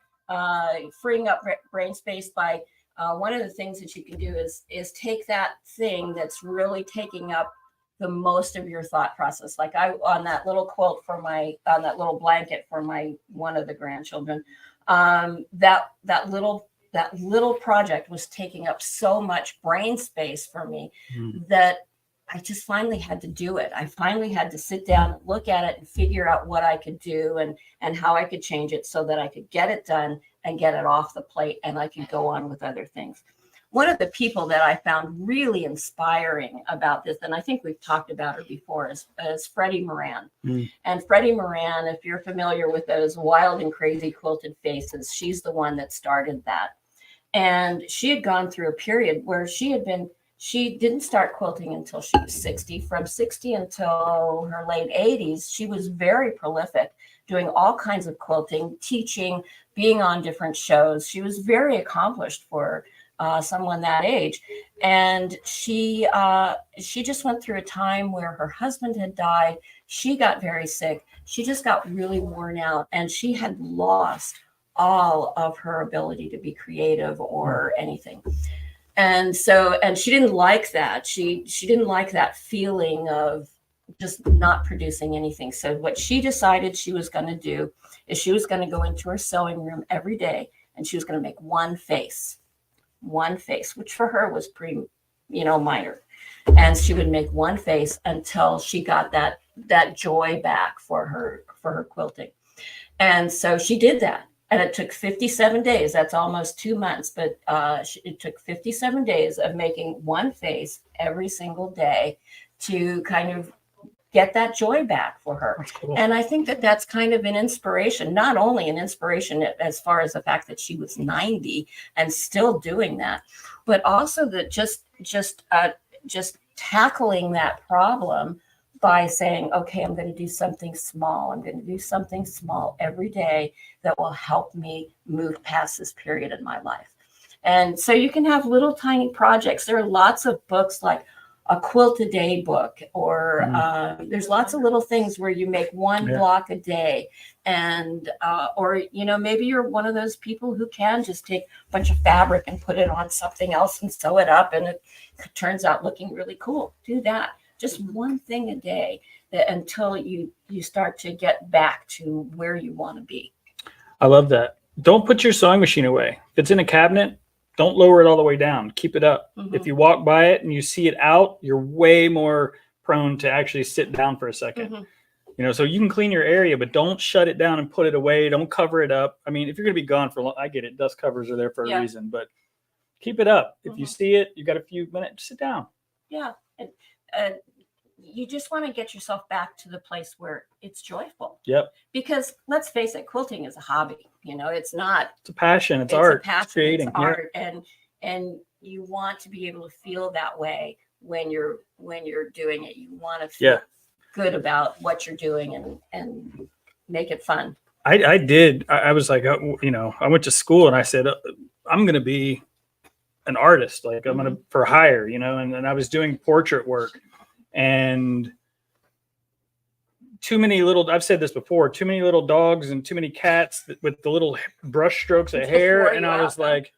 Speaker 2: freeing up brain space by one of the things that you can do is take that thing that's really taking up the most of your thought process. Like on that little quilt on that little blanket for one of the grandchildren, that little project was taking up so much brain space for me that I just finally had to do it. I finally had to sit down and look at it and figure out what I could do and how I could change it so that I could get it done and get it off the plate and I could go on with other things. One of the people that I found really inspiring about this, and I think we've talked about her before, is Freddie Moran. And Freddie Moran, if you're familiar with those wild and crazy quilted faces, she's the one that started that. And she had gone through a period where she didn't start quilting until she was 60. From 60 until her late 80s, she was very prolific, doing all kinds of quilting, teaching, being on different shows. She was very accomplished for someone that age. And she just went through a time where her husband had died. She got very sick. She just got really worn out, and she had lost all of her ability to be creative or anything. And she didn't like that. She didn't like that feeling of just not producing anything. So what she decided she was going to do is she was going to go into her sewing room every day and she was going to make one face, which for her was pretty, minor. And she would make one face until she got that joy back for her quilting. And so she did that. And it took 57 days. That's almost 2 months. But it took 57 days of making one face every single day to kind of get that joy back for her.
Speaker 1: That's cool.
Speaker 2: And I think that that's kind of an inspiration, not only an inspiration as far as the fact that she was 90 and still doing that, but also that just tackling that problem by saying, okay, I'm going to do something small. I'm going to do something small every day that will help me move past this period in my life. And so you can have little tiny projects. There are lots of books like a quilt a day book, or there's lots of little things where you make one block a day. And, or, maybe you're one of those people who can just take a bunch of fabric and put it on something else and sew it up. And it turns out looking really cool. Do that. Just one thing a day until you start to get back to where you want to be.
Speaker 1: I love that. Don't put your sewing machine away. If it's in a cabinet, don't lower it all the way down. Keep it up. If you walk by it and you see it out, you're way more prone to actually sit down for a second. So you can clean your area, but don't shut it down and put it away. Don't cover it up. I mean, if you're going to be gone for long, I get it. Dust covers are there for a reason, but keep it up. If you
Speaker 2: Mhm.
Speaker 1: see it, you got a few minutes, sit down.
Speaker 2: Yeah. And uh, you just want to get yourself back to the place where it's joyful.
Speaker 1: Yep.
Speaker 2: Because let's face it, quilting is a hobby. It's not.
Speaker 1: It's a passion. It's
Speaker 2: It's
Speaker 1: art.
Speaker 2: a passion.
Speaker 1: It's creating.
Speaker 2: It's art, and you want to be able to feel that way when you're doing it. You want to feel good about what you're doing and make it fun.
Speaker 1: I did. I was like, I went to school and I said, I'm going to be an artist. Like I'm going to for hire, and I was doing portrait work, and too many I've said this before, too many little dogs and too many cats with the little brush strokes of hair. And I was like,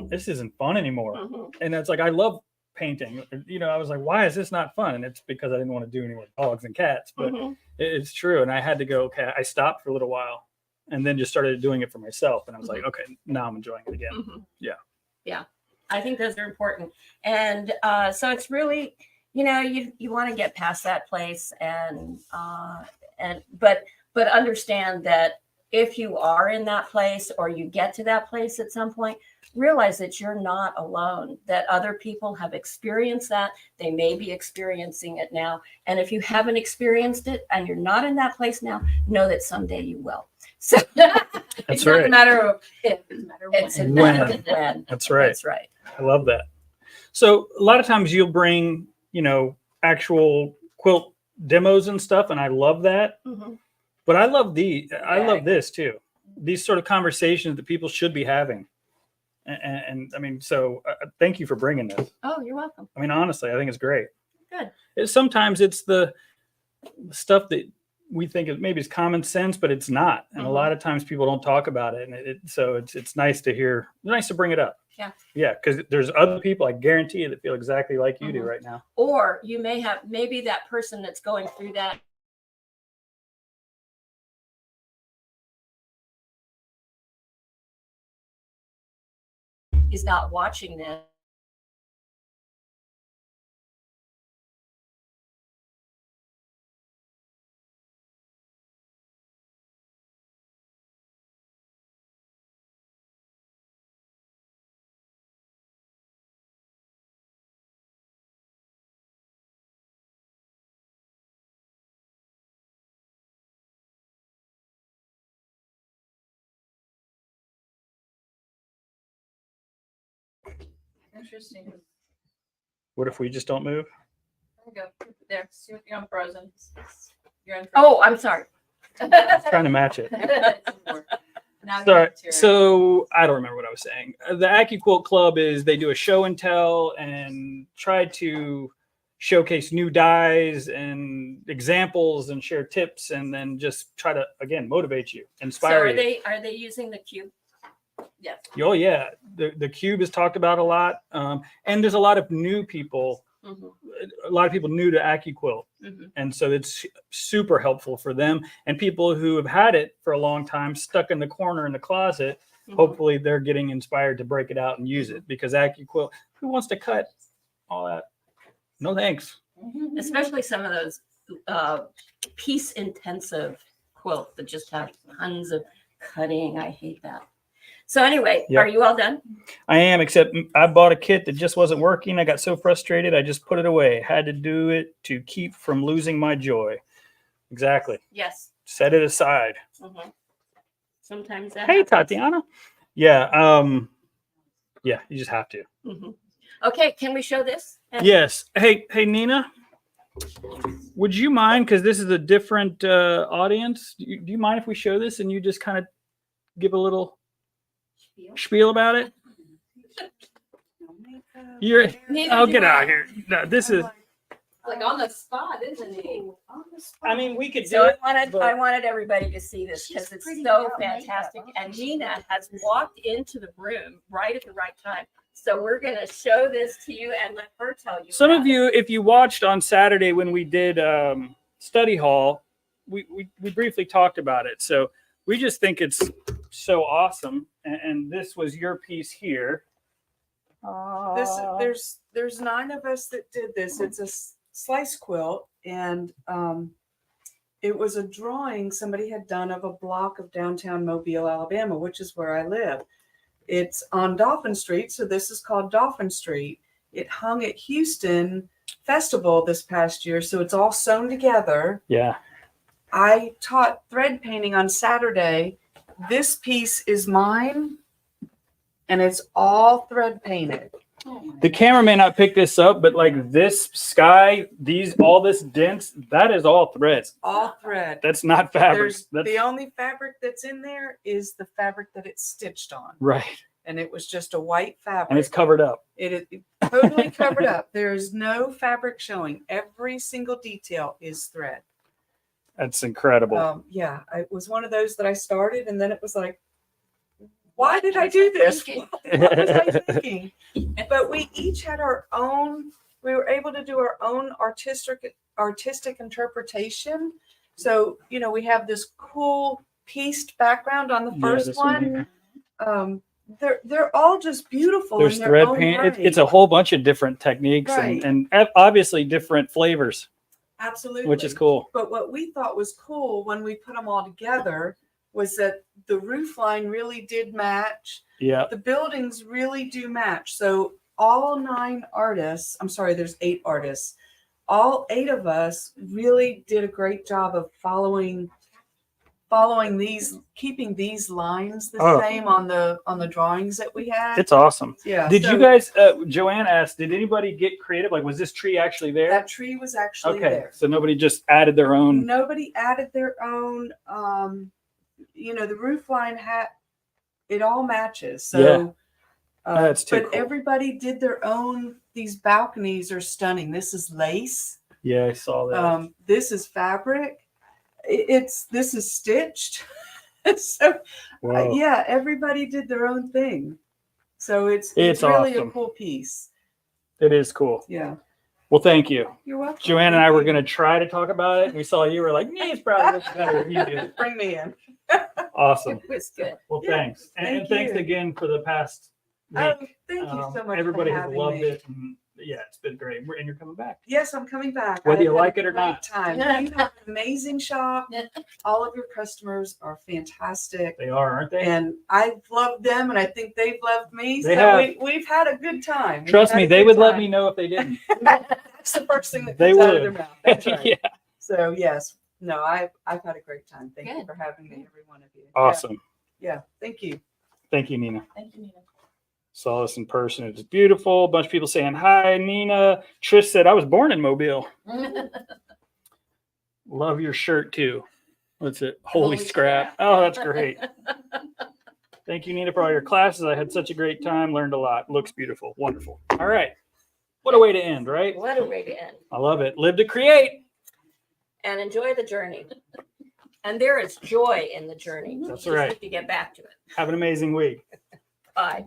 Speaker 1: this isn't fun anymore. And it's like, I love painting. I was like, why is this not fun? And it's because I didn't want to do any more dogs and cats, but it's true. And I had to go, okay, I stopped for a little while and then just started doing it for myself. And I was like, okay, now I'm enjoying it again.
Speaker 2: Yeah. I think those are important. And so it's really, you want to get past that place but understand that if you are in that place or you get to that place at some point, realize that you're not alone, that other people have experienced that. They may be experiencing it now. And if you haven't experienced it and you're not in that place now, know that someday you will. So
Speaker 3: It's not a matter of if, it's a matter of
Speaker 2: when.
Speaker 3: when.
Speaker 1: When. That's right.
Speaker 2: That's right.
Speaker 1: I love that. So a lot of times you'll bring, actual quilt demos and stuff. And I love that. But I love love this too. These sort of conversations that people should be having. And I mean, so thank you for bringing this.
Speaker 2: Oh, you're welcome.
Speaker 1: I mean, honestly, I think it's great.
Speaker 2: Good.
Speaker 1: Sometimes it's the stuff that we think maybe it's common sense, but it's not. And a lot of times people don't talk about it. And so it's nice to hear, nice to bring it up.
Speaker 2: Yeah.
Speaker 1: Yeah. Because there's other people, I guarantee you, that feel exactly like you do right now.
Speaker 2: Or you may have, maybe that person that's going through that is not watching this.
Speaker 3: Interesting.
Speaker 1: What if we just don't move?
Speaker 3: There you go. There. See what you're unfrozen. You're unfrozen.
Speaker 2: Oh, I'm sorry.
Speaker 1: Trying to match it.
Speaker 3: Now you
Speaker 1: Sorry.
Speaker 3: get to-
Speaker 1: So I don't remember what I was saying. The AccuQuilt Club they do a show and tell and try to showcase new dyes and examples and share tips and then just try to, again, motivate you,
Speaker 2: So
Speaker 1: inspire you.
Speaker 2: are they using the cube?
Speaker 3: Yes.
Speaker 1: Oh yeah, the cube is talked about a lot, and there's a lot of new people. A lot of people new to AccuQuilt, and so it's super helpful for them and people who have had it for a long time, stuck in the corner in the closet. Hopefully, they're getting inspired to break it out and use it because AccuQuilt. Who wants to cut all that? No thanks.
Speaker 2: Especially some of those piece intensive quilts that just have tons of cutting. I hate that. So anyway,
Speaker 1: Yep.
Speaker 2: Are you all done?
Speaker 1: I am, except I bought a kit that just wasn't working. I got so frustrated, I just put it away. Had to do it to keep from losing my joy. Exactly.
Speaker 2: Yes.
Speaker 1: Set it aside.
Speaker 2: Sometimes that
Speaker 1: Hey,
Speaker 2: happens.
Speaker 1: Tatiana. Yeah. Yeah, you just have to.
Speaker 2: Okay, can we show this?
Speaker 1: Yes. Hey, Nina, would you mind, because this is a different audience, do you mind if we show this and you just kind of give a little spiel about it?
Speaker 2: Nina,
Speaker 1: Get out of here. No, this is,
Speaker 3: Like on the spot, isn't he?
Speaker 1: I mean, we could do
Speaker 2: So
Speaker 1: it.
Speaker 2: I wanted everybody to see this because it's so fantastic. And Nina has walked into the room right at the right time. So we're going to show this to you and let her tell you.
Speaker 1: Some
Speaker 2: about
Speaker 1: of you, if you watched on Saturday when we did study hall, we briefly talked about it. So we just think it's so awesome. And this was your piece here.
Speaker 4: There's 9 of us that did this. It's a slice quilt, and it was a drawing somebody had done of a block of downtown Mobile, Alabama, which is where I live. It's on Dolphin Street, so this is called Dolphin Street. It hung at Houston Festival this past year, so it's all sewn together.
Speaker 1: Yeah.
Speaker 4: I taught thread painting on Saturday. This piece is mine, and it's all thread painted.
Speaker 1: The camera may not pick this up, but like this sky, all this dents, that is all threads.
Speaker 4: All thread.
Speaker 1: That's not fabric.
Speaker 4: There's
Speaker 1: That's
Speaker 4: the only fabric that's in there is the fabric that it's stitched on,
Speaker 1: right.
Speaker 4: and it was just a white fabric.
Speaker 1: And it's covered up.
Speaker 4: It is totally covered up. There is no fabric showing. Every single detail is thread.
Speaker 1: That's incredible.
Speaker 4: Yeah, it was one of those that I started, and then it was like, why did I do this? What was I thinking? But we each had our own. We were able to do our own artistic interpretation. So we have this cool pieced background on the first
Speaker 1: this
Speaker 4: one. They're all just beautiful.
Speaker 1: There's
Speaker 4: in their
Speaker 1: thread
Speaker 4: own
Speaker 1: paint.
Speaker 4: right.
Speaker 1: It's a whole bunch of different techniques
Speaker 4: Right.
Speaker 1: and obviously different flavors,
Speaker 4: Absolutely,
Speaker 1: which is cool.
Speaker 4: But what we thought was cool when we put them all together was that the roof line really did match.
Speaker 1: Yeah.
Speaker 4: The buildings really do match. So all 9 artists, I'm sorry, there's 8 artists. All 8 of us really did a great job of following these, keeping these lines the same on the drawings that we had.
Speaker 1: It's awesome.
Speaker 4: Yeah.
Speaker 1: Did
Speaker 4: so
Speaker 1: you guys, Joann asked, did anybody get creative? Like, was this tree actually there?
Speaker 4: that tree was actually
Speaker 1: Okay.
Speaker 4: there.
Speaker 1: So nobody just added their own.
Speaker 4: Nobody added their own. The roof line it all matches. So
Speaker 1: That's too
Speaker 4: but
Speaker 1: cool.
Speaker 4: everybody did their own. These balconies are stunning. This is lace.
Speaker 1: Yeah, I saw that.
Speaker 4: This is fabric. This is stitched. So
Speaker 1: Wow.
Speaker 4: yeah, everybody did their own thing. So it's really
Speaker 1: awesome.
Speaker 4: a cool piece.
Speaker 1: It is cool.
Speaker 4: Yeah.
Speaker 1: Well, thank you.
Speaker 4: You're welcome.
Speaker 1: Joann and I were going to try to talk about it. We saw you were like, it's probably looks better if you do.
Speaker 4: Bring me in.
Speaker 1: Awesome.
Speaker 2: It was good.
Speaker 1: Well,
Speaker 4: Yeah,
Speaker 1: thanks. And
Speaker 4: thank
Speaker 1: thanks
Speaker 4: you.
Speaker 1: again for the past week.
Speaker 4: Oh, thank you so much.
Speaker 1: Everybody
Speaker 4: for
Speaker 1: has
Speaker 4: having
Speaker 1: loved
Speaker 4: me.
Speaker 1: it. And yeah, it's been great. And you're coming back.
Speaker 4: Yes, I'm coming back.
Speaker 1: Whether
Speaker 4: I
Speaker 1: you
Speaker 4: had a
Speaker 1: like it or
Speaker 4: great
Speaker 1: not.
Speaker 4: Time. You have an amazing shop. All of your customers are fantastic,
Speaker 1: They are, aren't they?
Speaker 4: and I've loved them, and I think they've loved me.
Speaker 1: They
Speaker 4: So
Speaker 1: have.
Speaker 4: we've had a good time. We've
Speaker 1: Trust
Speaker 4: had
Speaker 1: me,
Speaker 4: a
Speaker 1: they
Speaker 4: good
Speaker 1: would let
Speaker 4: time.
Speaker 1: me know if they didn't.
Speaker 4: That's the first thing that
Speaker 1: They
Speaker 4: comes out of
Speaker 1: would.
Speaker 4: their mouth. That's right.
Speaker 1: Yeah.
Speaker 4: So yes, no, I've had a great time. Thank you
Speaker 2: Good.
Speaker 4: for having me, every one of you.
Speaker 1: Awesome.
Speaker 4: Yeah. Thank you.
Speaker 1: Thank you, Nina.
Speaker 3: Thank you, Nina.
Speaker 1: Saw this in person. It's beautiful. A bunch of people saying hi, Nina. Trish said, I was born in Mobile. Love your shirt too. What's it? Holy scrap. Oh, that's great. Thank you, Nina, for all your classes. I had such a great time. Learned a lot. Looks beautiful. Wonderful. All right. What a way to end, right?
Speaker 2: What a way to end.
Speaker 1: I love it. Live to create.
Speaker 2: And enjoy the journey. And there is joy in the journey.
Speaker 1: That's
Speaker 2: You just
Speaker 1: right.
Speaker 2: have to get back to it.
Speaker 1: Have an amazing week.
Speaker 2: Bye.